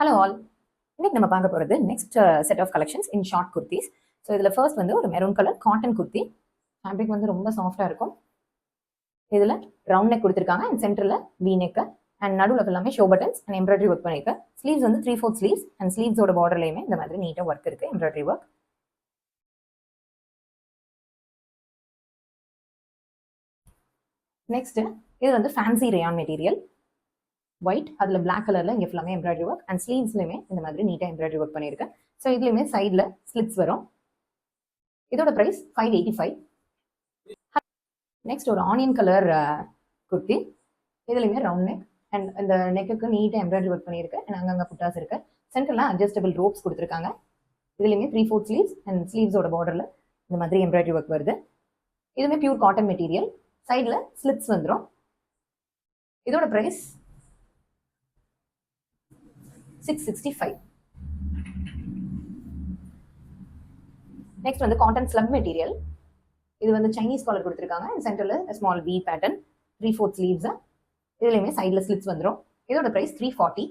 Hello all, இன்னைக்கு நம்ம பார்க்க போகிறது next set of collections in short kurtis. So இதில் ஃபர்ஸ்ட் வந்து ஒரு maroon colour cotton kurti. Fabric வந்து ரொம்ப சாஃப்டாக இருக்கும். இதில் ரவுண்ட் நெக் கொடுத்துருக்காங்க அண்ட் சென்டரில் வி நெக் அண்ட் நடுவில் எல்லாமே show buttons and embroidery work பண்ணியிருக்கு. ஸ்லீவ்ஸ் வந்து 3/4 ஸ்லீவ்ஸ் அண்ட் ஸ்லீவ்ஸோட பார்டர்லையுமே இந்த மாதிரி நீட்டாக ஒர்க் இருக்குது, எம்ப்ராய்டரி ஒர்க். நெக்ஸ்ட் இது வந்து ஃபேன்சி ரேயான் மெட்டீரியல், ஒயிட், அதில் பிளாக் கலரில் இங்கே ஃபுல்லாமே எம்ப்ராய்டரி ஒர்க் அண்ட் ஸ்லீவ்ஸ்லையுமே இந்த மாதிரி நீட்டாக எம்ப்ராய்டரி ஒர்க் பண்ணியிருக்கேன். ஸோ இதுலையுமே சைடில் ஸ்லிட்ஸ் வரும். இதோட ப்ரைஸ் 585. நெக்ஸ்ட் ஒரு ஆனியன் கலர் குர்த்தி. இதுலையுமே ரவுண்ட் நெக் அண்ட் இந்த நெக்குக்கு நீட்டாக எம்ப்ராய்டரி ஒர்க் பண்ணியிருக்கு அண்ட் அங்கங்கே புட்டாஸ் இருக்கு. சென்டரில் அட்ஜஸ்டபிள் ரோப்ஸ் கொடுத்துருக்காங்க. இதுலையுமே 3/4 ஸ்லீவ்ஸ் அண்ட் ஸ்லீவ்ஸோட பார்டரில் இந்த மாதிரி எம்ப்ராய்டரி ஒர்க் வருது. இதுவுமே பியூர் காட்டன் மெட்டீரியல், சைடில் ஸ்லிட்ஸ் வந்துடும். இதோட ப்ரைஸ் 665. நெக்ஸ்ட் வந்து காட்டன் ஸ்லப் மெட்டீரியல். இது வந்து சைனீஸ் காலர் கொடுத்துருக்காங்க அண்ட் சென்டரில் ஸ்மால் வி பேட்டர்ன், 3/4 ஸ்லீவ்ஸ். இதுலையுமே சைடில் ஸ்லிட்ஸ் வந்துடும். இதோட ப்ரைஸ் 340.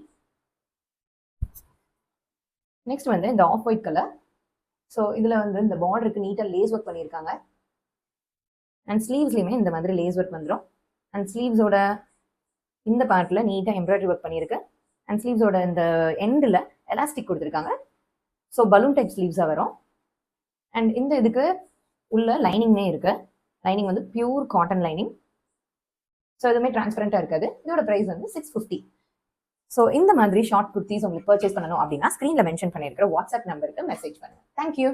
நெக்ஸ்ட் வந்து இந்த ஆஃப் ஒயிட் கலர். ஸோ இதில் வந்து இந்த பார்டருக்கு நீட்டாக லேஸ் ஒர்க் பண்ணியிருக்காங்க அண்ட் ஸ்லீவ்ஸ்லையுமே இந்த மாதிரி லேஸ் ஒர்க் வந்துடும். அண்ட் ஸ்லீவ்ஸோட இந்த பார்ட்டில் நீட்டாக எம்ப்ராய்டரி ஒர்க் பண்ணியிருக்கு அண்ட் ஸ்லீவ்ஸோட இந்த எண்டில் எலாஸ்டிக் கொடுத்துருக்காங்க. ஸோ பலூன் டைப் ஸ்லீவ்ஸாக வரும். அண்ட் இந்த இதுக்கு உள்ள லைனிங்மே இருக்கு. லைனிங் வந்து பியூர் காட்டன் லைனிங். ஸோ எதுவுமே டிரான்ஸ்பரண்டாக இருக்காது. இதோட ப்ரைஸ் வந்து 650. ஸோ இந்த மாதிரி ஷார்ட் குர்த்திஸ் உங்களுக்கு பர்ச்சேஸ் பண்ணணும் அப்படின்னா ஸ்க்ரீனில் மென்ஷன் பண்ணியிருக்கிற வாட்ஸ்அப் நம்பருக்கு மெசேஜ் பண்ணுங்க. தேங்க்யூ.